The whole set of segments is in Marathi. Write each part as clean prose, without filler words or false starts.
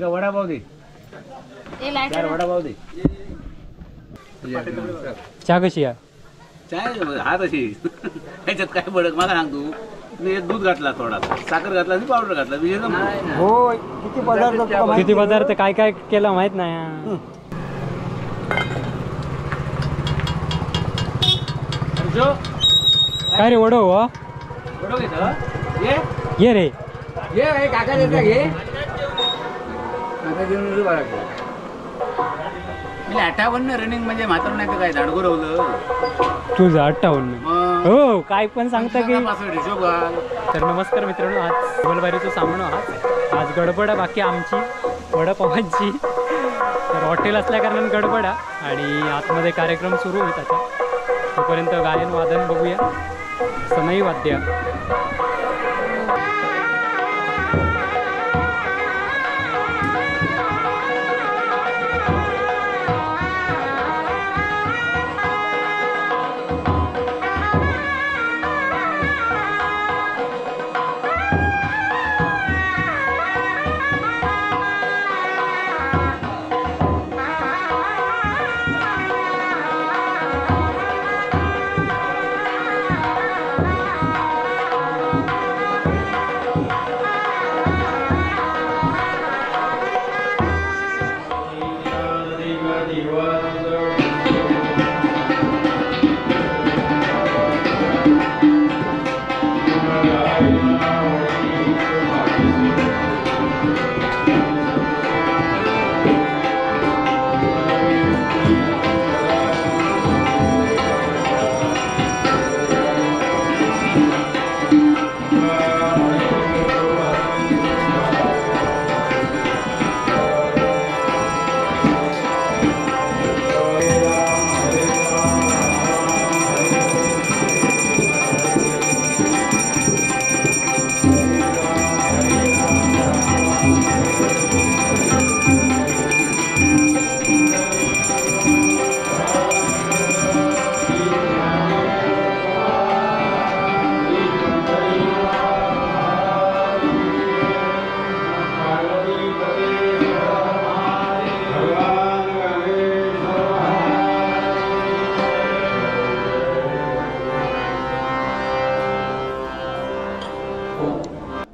वडापाव दे, वडापाव दे. चहा कशी आहे? चाय हा तशी त्याच्यात काय बडक मला सांग तू. मी दूध घातला, थोडा साखर घातला, पावडर घातला. हो, किती पदार्थ काय काय केलं माहित नाही. काय रे वडो हो? वडो घेत ये रे, ये काका देता घे. मी 58 रनिंग म्हणजे म्हातार नाही तर काय झाडगो रवलं तुझं 58. हो, काय पण सांगता की. हिशोब घाल. तर नमस्कार मित्रांनो, आज डबलबारीचं सामान आज गडबड आहे बाकी आमची वडापावांची. तर हॉटेल असल्या कारणाने गडबड आहे आणि आतमध्ये कार्यक्रम सुरू होईल आता. तोपर्यंत गायन वादन बघूया, सनई वाद्य.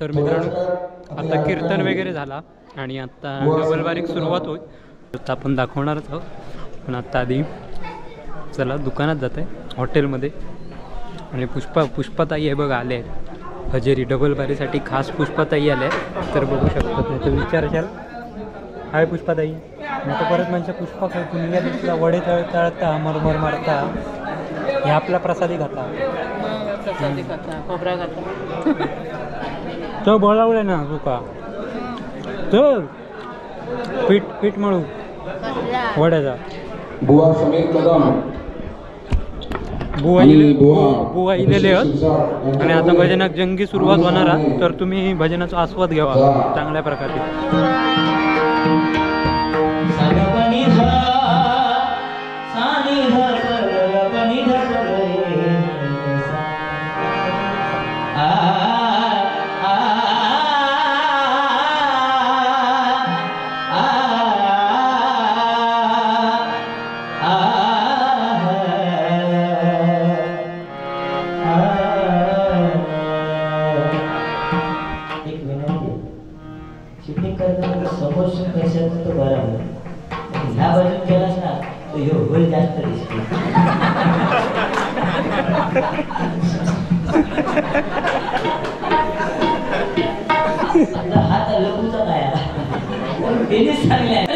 तर मित्रांनो, आता कीर्तन वगैरे झाला आणि आता डबलबारीक सुरुवात होईल. आता आपण दाखवणारच आहोत, पण आता आधी चला दुकानात जात आहे हॉटेलमध्ये. आणि पुष्पाताई आहे बघा, आले आहेत हजेरी डबलबारीसाठी. खास पुष्पाताई आले आहेत, तर बघू शकतात. नाही तर विचारशाल, हाय पुष्पाताई. नाही तर परत म्हणजे पुष्पा काय पुण्या दिसला वडे तळता मरमर मारता. हे आपला प्रसादी खाता, खोबरा खाता. तो बोलावलं ना तुका, चल पीठ मळू वड्याचा. बुवा समीर कदम, बुवा इलेले आहेत आणि आता भजनात जंगी सुरुवात होणार आहे. तर तुम्ही भजनाचा आस्वाद घ्यावा चांगल्या प्रकारे.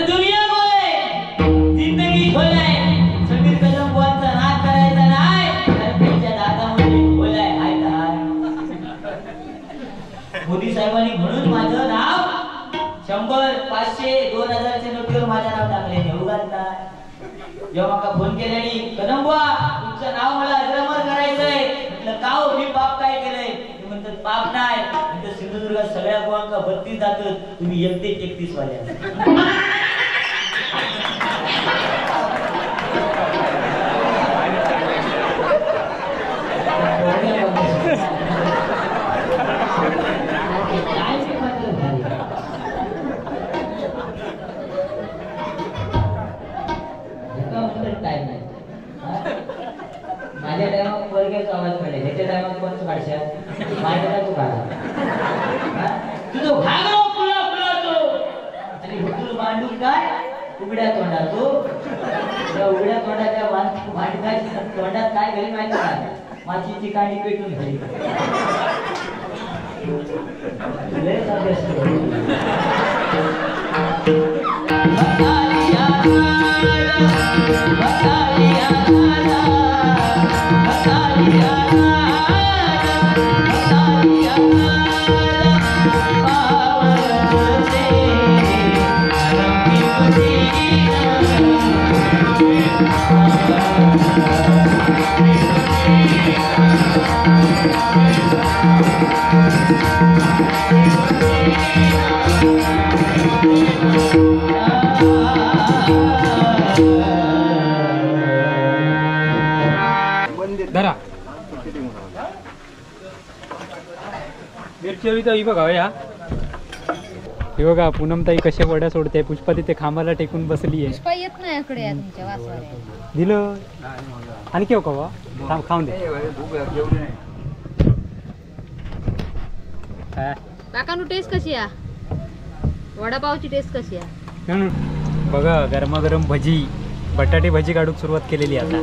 दुनिया बोले जिंदगी खोलाय समीर कदम बुवांचा नाद करायचा नाही, त्यांच्या दातामध्ये खोलाय हाय हाय. मोदी साहेबांनी म्हणून माझं नाव 100, 500, 2000च्या नोटीवर माझं नाव टाकले. उगाच नाही. जेव्हा का फोन केल्याने कदम बुवा तुमचं नाव मला अजरामर करायचंय, म्हटलं का हो, मी पाप काय केलंय? ते म्हणतात पाप नाही, म्हणतात सिंधुदुर्गात सगळ्या बुवांका 32 जातात, तुम्ही 31 वाले. पोरग्याचा आवाज काढले ह्याच्या टायमात कोणतं काढशात माझ्या तू काढा तुझं घागरो फुला फुलातो आणि हुतूर मांडून काय उघड्या तोंडातो त्या उघड्या तोंडाच्या मांडकाच्या तोंडात काय घरी माहिती का माशीची काडी पेटून घरी लयच अभ्यास धरा मिरची हवी तर ही बघा या हे बघा पूनमताई कशा वड्या सोडते पुष्पा तिथे खांबाला टेकून बसली आहे पुष्पा येत नाही इकडे या तुमच्या वासवाऱ्या दिलं आणि केव कवा खाऊन दे काय काकानु टेस्ट कशी आहे वडापावची टेस्ट कशी आहे म्हणून बघा गरमागरम भजी बटाटे भजी काढूक सुरुवात केलेली आता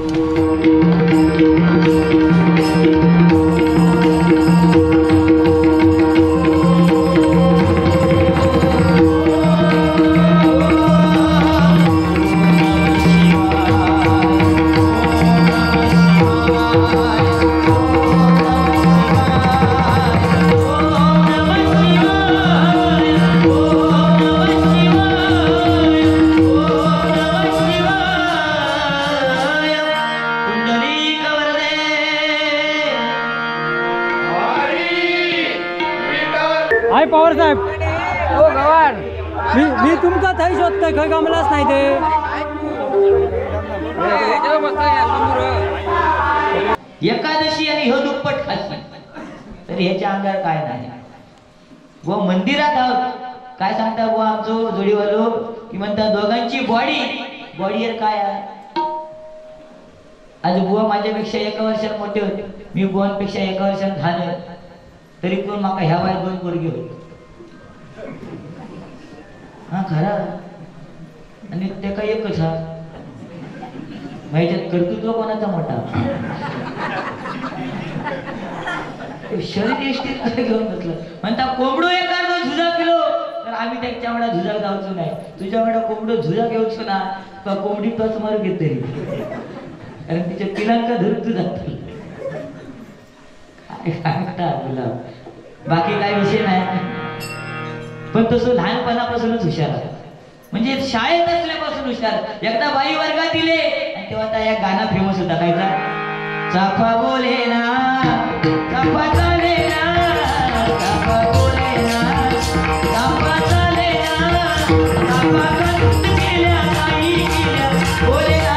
हाय पवार साहेब हो गवार मी तुमका थंय शोधतोय खंय गमलाच नाही ते एकादशी आणि ह्यो दुप्पट खाशी तर ह्याच्या अंगावर काय नाही व मंदिरात आहोत काय सांगता बुवा आमचो जोडीवालो की म्हणता दोघांची बॉडीवर काय आहे आज बुवा माझ्यापेक्षा 1 वर्षात मोठे होते मी बुवांपेक्षा 1 वर्षात लहान आहे तरी पण माका ह्या वयात 2 पोरगी होती हा खरा आणि ते काय एकच हा ह्याच्यात कर्तृत्व कोणाचा मोठा शरीर एसटीत घेऊन बसलं म्हणता कोंबडो एखादो झुजा केलो तर आम्ही त्याच्या एवढा झुजा जाऊचो नाही तुझ्या एवढा कोंबडो झुजा घेऊचो ना तर कोंबडी टच मारू घेत तरी कारण तिच्या पिलांका धरतू जात तुला बाकी काय विषय नाही पण तसं लहानपणापासूनच हुशार आहे म्हणजे शाळेत असल्यापासून हुशार एकदा बाई वर्गात दिले आणि तेव्हा आता एक गाणं फेमस होता कायचा चाफा बोले ना चाफा चाले ना चाफा बोले ना चाफा चाले ना चाफा कंत केल्या काही केल्या बोले ना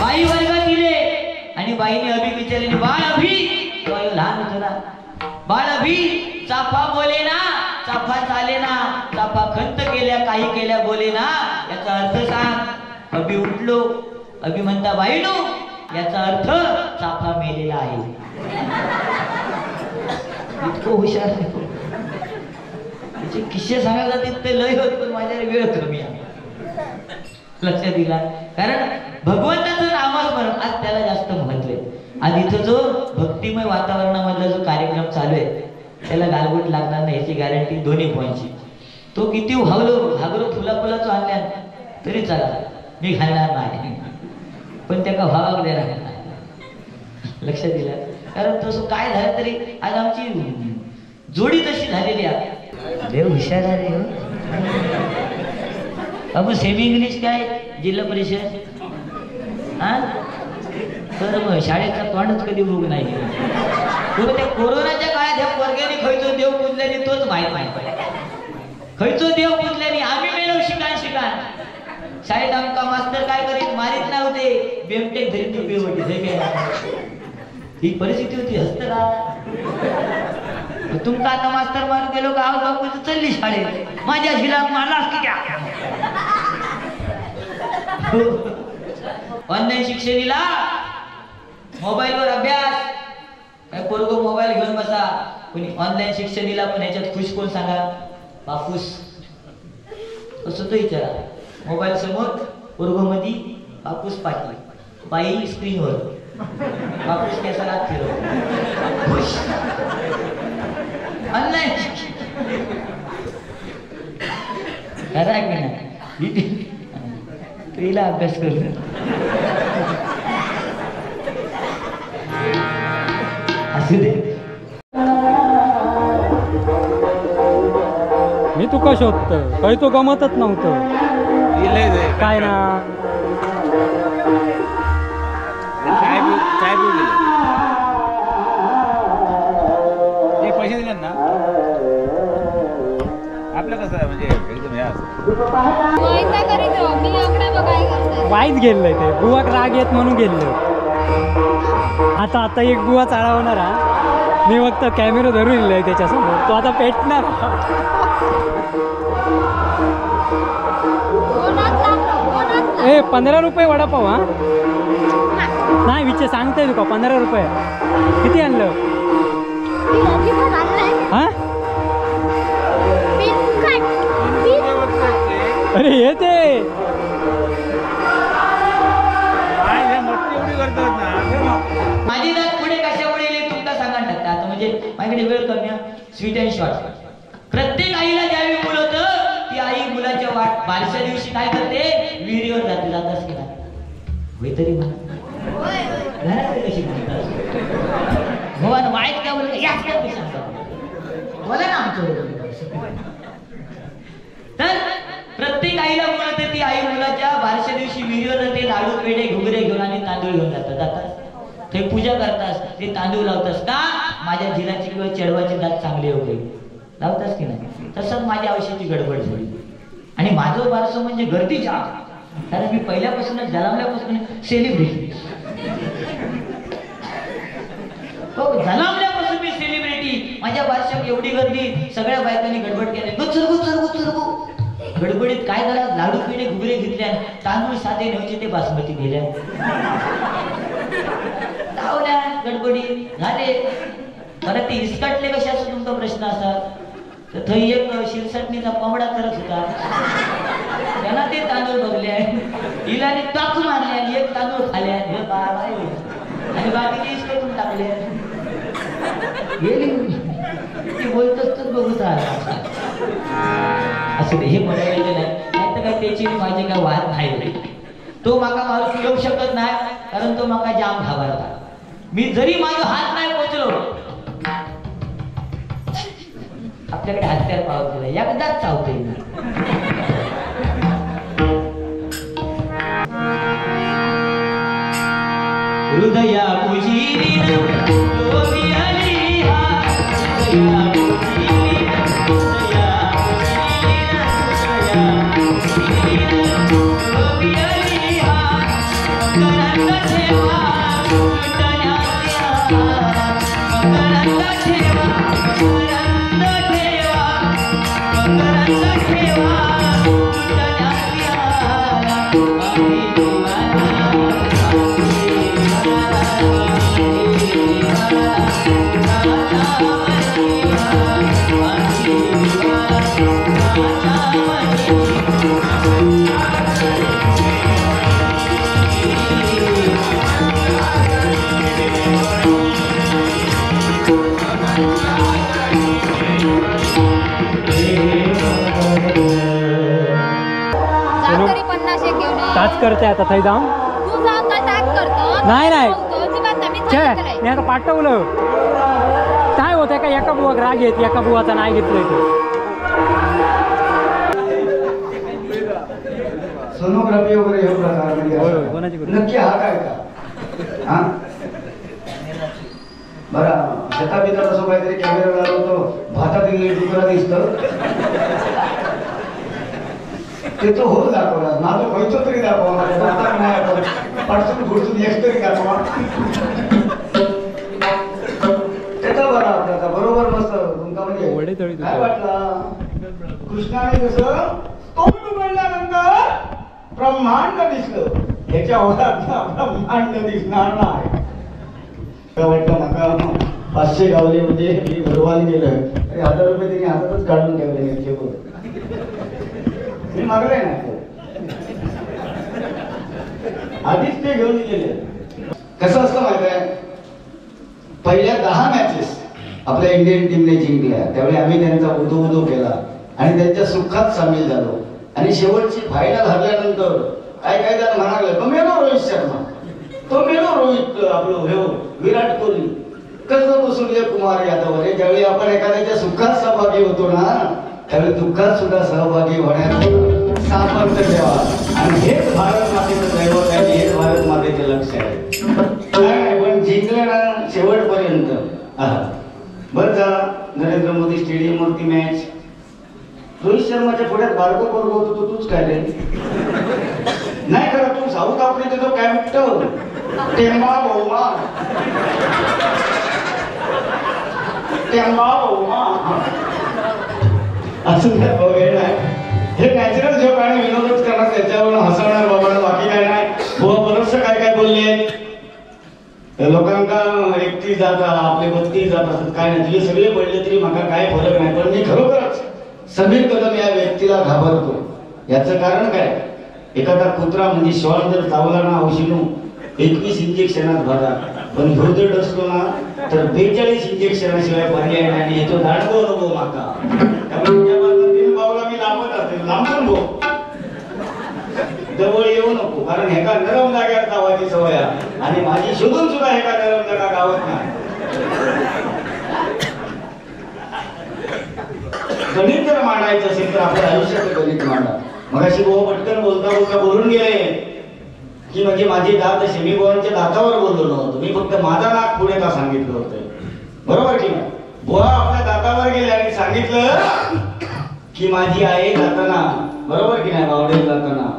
बाई वर्गात दिले आणि बाईने अभि विचारले बाळ अभि लहान होतो ना बाळ अभि चाफा बोले ना चाफा चाले ना चाफा खंत केल्या काही केल्या बोले ना याचा अर्थ सांग अभि उठलो अभि म्हणता बाईनो याचा अर्थ चाफा मेलेला आहे इतकं हुशार आहे त्याचे किस्से सांगायला जाते ते लय होत पण माझ्या वेळ कमी आहे लक्षात दिला कारण भगवंताचं नामस्मरण आज त्याला जास्त महत्व आहे आज इथं जो भक्तिमय वातावरणामधला जो कार्यक्रम चालू आहे त्याला गालबोट लागणार नाही याची गॅरंटी दोन्ही पॉईंटची तो किती घागरो फुला फुलाचो आणल्या तरी चला मी घालणार नाही पण त्याला भावाक देणार नाही लक्षात दिलं कारण तसं काय झालं तरी आज आमची जोडी तशी झालेली आहे देव हुशार झाले हो आपण सेमी इंग्लिश काय जिल्हा परिषद हा तर मग शाळेचा तोंडच कधी बघ नाही त्या कोरोनाच्या काळात ह्या वर्गाने खयचो देव पूजल्याने तोच माहित खयचो देव पूजल्याने आम्ही मेलो शिकाण शाळेत आमका मास्तर काय करीत मारीत नव्हते बेमटेक धरीत टोपी होती ही परिस्थिती होती हस्तरा तुमका आता मास्तर मारून गेलो का आव बापू चालली शाळेत माझ्या शिला मला ऑनलाईन शिक्षणीला मोबाईलवर अभ्यास काय पोरगो मोबाईल घेऊन बसा कोणी ऑनलाईन शिक्षणीला पण ह्याच्यात खुश कोण सांगा बापूस असं तो विचारा मोबाईल समोर पोरगो मध्ये बापूस पाठी बाई स्क्रीनवर बापूस केसाला फिरव खुश ऑनलाईन खरं आहे की नाही स्त्रीला अभ्यास करू असू दे मी तुका शोधतो काही तो गमतच नव्हतं काय ना चाय पिऊ गेले हे पैसे दिले ना आपलं कसं आहे म्हणजे एकदम हे असं मी आकडा बघाय करते वाईच गेलंय ते बुवाक राग येत म्हणून गेलं आता एक बुवा चाळवणार हा मी फक्त कॅमेरा धरून लिहिलंय त्याच्यासमोर तो आता पेटणार ए 15 रुपये वडापाव हा नाही विचार सांगताय तुका 15 रुपये किती आणलं हा अरे हे ते माझी जात पुढे कशामुळे येईल तुमका सांगा टाकता आता म्हणजे माझ्याकडे वेळ कमी स्वीट अँड शॉर्ट प्रत्येक आईला ज्यावेळी मुलं होतं ती आई मुलाच्या बारशा दिवशी काय करते विहिरीवर जाते जातास की नाही होय तरी म्हणा घरात कशी म्हणतात भगवान वाईट काय बोलत याच काय सांगतात बोला ना आमचं तर प्रत्येक आईला मुलं होते ती आई मुलाच्या बारशा दिवशी विहिरीवर जाते लाडू पेढे घुगरे घेऊन आणि तांदूळ घेऊन जातात ते पूजा करतास ते तांदूळ लावतास का माझ्या झिलाची किंवा चेडवाची दात चांगली होईल लावतास की नाही तसंच माझ्या आयुष्याची गडबड झाली आणि माझं बारसं म्हणजे गर्दीच्या कारण मी पहिल्यापासूनच जन्मल्यापासून सेलिब्रिटी हो जन्मल्यापासून मी सेलिब्रिटी माझ्या बारशात एवढी गर्दी सगळ्या बायकांनी गडबड केली गडबडीत काय करा लाडू पेढे घुगरे घेतल्या तांदूळ साधे नव्हते ते बासमती दिल्या धावल्या गडबडीत झाले परत ते इसकाटले कशाचा तुमचा प्रश्न असा तर थंय एक शिरसटणीचा कोंबडा करत होता त्यांना ते तांदूळ बघले हिलाने टाकू मारले आणि एक तांदूळ खाले आणि बाकीचे इसकटून टाकले ते बोलतच तर बघूच असं हे म्हणायचं नाही तर काय त्याची माझे काय वाद नाही तो माका मारून येऊ शकत नाही कारण तो माका जाम घाबरता मी जरी माझा हात नाही पोचलो आपल्याकडे हत्यार पावतो एकदाच चावते हृदया ताच करते आता थंय जाऊन नाही नाही मी आता पाठवलं काय होतंय का एका बुवाक राग येत एका बुवाचा नाही घेतलंय तो सोनोग्राफी वगैरे हे प्रकार म्हणजे नक्की हा काय का हा बरं शेताबिता तसं काहीतरी कॅमेरा लावतो भातात दुकानात दिसतं ते तो होत दाखवला माझं व्हायचं तरी दाखवा नाही आपण पडसून घुडसून एक तरी दाखवा त्याचा बरा आपल्याचा बरोबर मस्त तुमचा म्हणजे काय वाटला कृष्णाने जसं तोंड उघडल्यानंतर ब्रह्मांड दिसलं ह्याच्या होतात आपला मांड दिसणार नाही. वाटतं माका 500 गावले म्हणजे मी भरवान गेलं आणि 1000 रुपये त्यांनी हातातच काढून ठेवले याचे मी मागले नाही. आधीच ते घेऊन गेले. कसं असतं माहिती आहे, पहिल्या 10 मॅचेस आपल्या इंडियन टीमने जिंकल्या त्यावेळी आम्ही त्यांचा उदो केला आणि त्यांच्या सुखात सामील झालो. आणि शेवटची फायनल हरल्यानंतर काय जण म्हणाले तो मेलो रोहित शर्मा, तो मेलो रोहित आपलं हे विराट कोहली, कसं तो सूर्यकुमार यादव. अरे ज्यावेळी आपण एखाद्याच्या सुखात सहभागी होतो ना त्यावेळी दुःखात सुद्धा सहभागी होण्याचं सामर्थ्य द्यावा. आणि हेच भारत मातेचं दैवत आहे, हेच भारत मातेचे लक्ष आहे. काय पण जिंकले ना शेवटपर्यंत. बरं झाला नरेंद्र मोदी स्टेडियम वरती मॅच. रोहित शर्माच्या पुढ्यात बारको पोरगो होतो तो तूच काय रे? नाही खरं तू साऊथ आफ्रिकेचा कॅप्टन टेंबा बहुमा असं काय बघायला नाही. हे नॅचरल जोक आणि विनोदच करणार त्याच्यावर हसवणार बाबा, बाकी काय नाही. बुवा बरंचसं काय बोलले लोकांना एकटी जाता आपले 32 जात असतात काय नाही. तुझे सगळे पडले तरी मला काय फरक नाही. पण मी खरोखरच समीर कदम या व्यक्तीला घाबरतो. याचं कारण काय, एखादा कुत्रा म्हणजे श्वान जर चावला ना औषधू 21 इंजेक्शनात भरा, पण ह्यो जर डसलो ना तर 42 इंजेक्शनाशिवाय पर्याय नाही. आणि याचा दांडगो नको माका. त्यामुळे त्या बाजूला बाबूला मी लांबत असते, लांबून भो जवळ येऊ नको. कारण हे का नरम जाग्यावर गावाची सवय आहे आणि माझी शोधून सुद्धा हे का नरम जागा गावत नाही. गणित जर मांडायचं असेल तर आपल्या आयुष्याचं गणित मांडा. मगाशी भाऊ पटकन बोलता बोलून गेले की म्हणजे माझी दात मी बोवांच्या दातावर बोललो नव्हतो, मी फक्त माझा नाक पुढे का सांगितलं होतं. बरोबर की नाही. बुवा आपल्या दातावर गेले आणि सांगितलं की माझी आई जाताना, बरोबर की नाही, बावडेल जाताना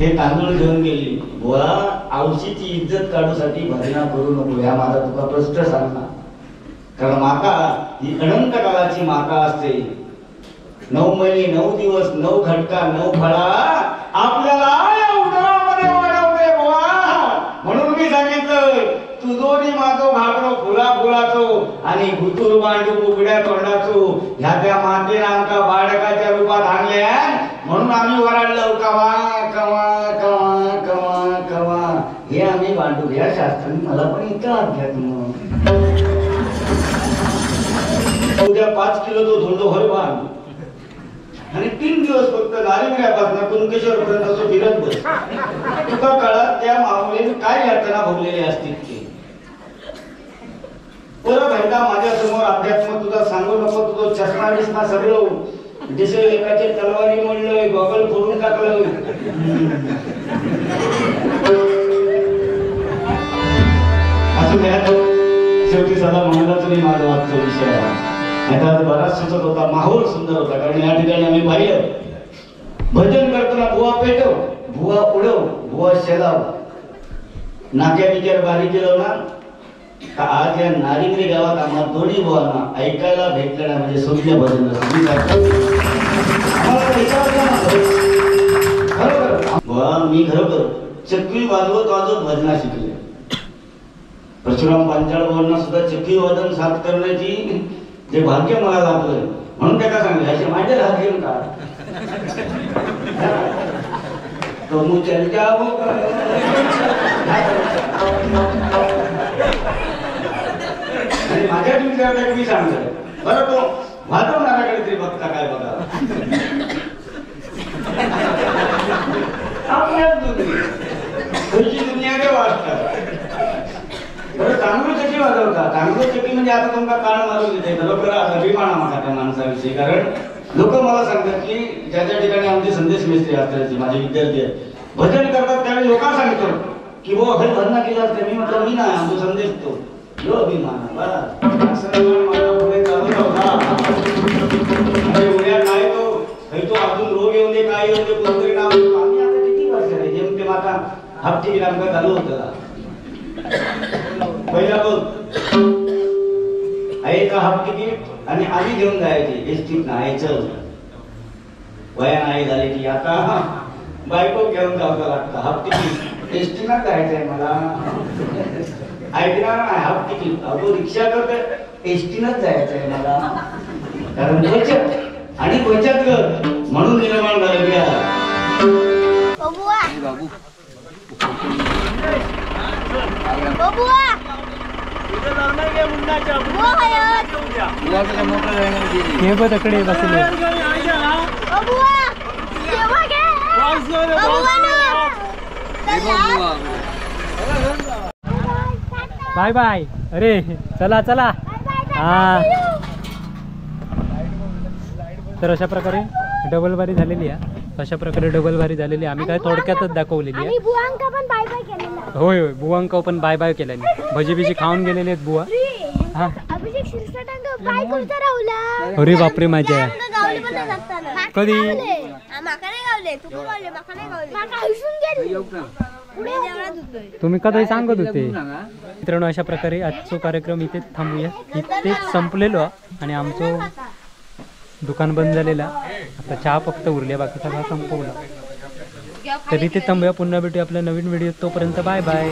ते तांदूळ घेऊन गेली. बुवा औशीची इज्जत काढूसाठी भजना करू नको, या माझा तुका प्रश्न सांगणार. कारण माता ही अनंत काळाची माता असते. 9 महिने 9 दिवस 9 घटका 9 फळा आपल्याला या उदरामध्ये वाढवते बुवा. म्हणून मी सांगितलं तुझोरी माझो घाबरो फुला फुलाचो आणि गुतूर बांडू उघड्या तोंडाचो. ह्या त्या मातेने आमका बाळकाच्या रूपात आणल्या म्हणून आम्ही वराडलो कवा कवा कवा कवा कवा. हे आम्ही बांडू या शास्त्राने मला पण इथं अध्यात्म. उद्या 5 किलो तो धोंडो हर बांध आणि 3 दिवस फक्त नारिंग्यापासून कुणकेश्वर पर्यंत असं फिरत बस. तुका काळात त्या माऊलीने काय यातना भोगलेले असतील ते. परत एकदा माझ्या समोर अध्यात्म तुझा सांगू नको. तुझं चष्मा बिस्मा सगळं दिसेल एकाचे तलवारी मोडलोय, गॉगल फोडून टाकलं. असं शेवटी सदा म्हणालाच नाही माझा वाचचा विषय आहे. आता बराच सुचत होता, माहोल सुंदर होता. कारण या ठिकाणी आम्ही पाहिलं भजन करताना बुवा पेटव, बुवा उडव, बुवा शेलाव. नाक्या बिचार बारी केलं ना का आज या नारिंगरी गावात आम्हाला दोन्ही बुवांना ऐकायला भेटलं ना म्हणजे सूर्य भजन. बुवा मी खरोखर चक्की वाजवत भजना शिकले. परशुराम पांचाळ बुवांना सुद्धा चक्की वादन साथ करण्याची जे भाग्य मला लाभलंय म्हणून त्या का सांगले असे माझे हात घेऊन का तो मुचल जाओ. माझ्या तुमच्याकडे मी सांगतोय बरं तो वाजवणाऱ्याकडे तरी बघता काय बघा. आपल्याच दुनिया रे वाजतात. तांदूळ चक्की वाजवता. तांदूळ चक्की म्हणजे आता तुमका कान मारून देते खरोखर अभिमान मागा त्या माणसाविषयी. कारण लोक मला सांगतात की ज्या ज्या ठिकाणी आमचे संदेश मिस्त्री असतात माझे विद्यार्थी आहेत भजन करतात त्यावेळी लोकांना सांगतो की वो हे भजना केलं असते. मी म्हटलं मी नाही आमचा संदेश तो यो अभिमान पुढे चालू नव्हता. उद्या काय तो अजून रोग येऊ दे काय येऊ दे कोणतरी नाव आम्ही आता किती वर्ष आहे जेम ते माता हापटी आमका चालू होतं. पहिला बोल आईचा हाफ तिकीट आणि आधी घेऊन जायची एसटीत नाहीचं वया नाही झाली की आता बायको घेऊन जावं लागतं. हाफ तिकीट एसटीला जायचंय मला. ऐकणार नाही हाफ तिकीट. अगो रिक्षा करते एसटीनच जायचंय मला. कारण बचत आणि बचत गट म्हणून निर्माण झालेली आहे. हे बघ तकडे बसले. Bye bye. अरे चला चला. हा तर अशा प्रकारे डबल बारी झालेली आहे. अशा प्रकारे डबल बारी झालेली आहे. आम्ही काय थोडक्यातच दाखवलेली आहे. होय होय बुवांक पण बाय बाय केल्याने. भजी बिजी खाऊन गेलेले आहेत बुवा. हा अरे बापरे माझ्या कधी तुम्ही कधी सांगत होते. मित्रांनो अशा प्रकारे आजचा कार्यक्रम इथेच थांबूया. इथेच संपलेलो आणि आमचं दुकान बंद झालेला. आता चहा फक्त उरल्या बाकी सगळा संपवला. तर इथे थांबूया. पुन्हा भेटूया आपल्या नवीन व्हिडिओ. तोपर्यंत बाय बाय.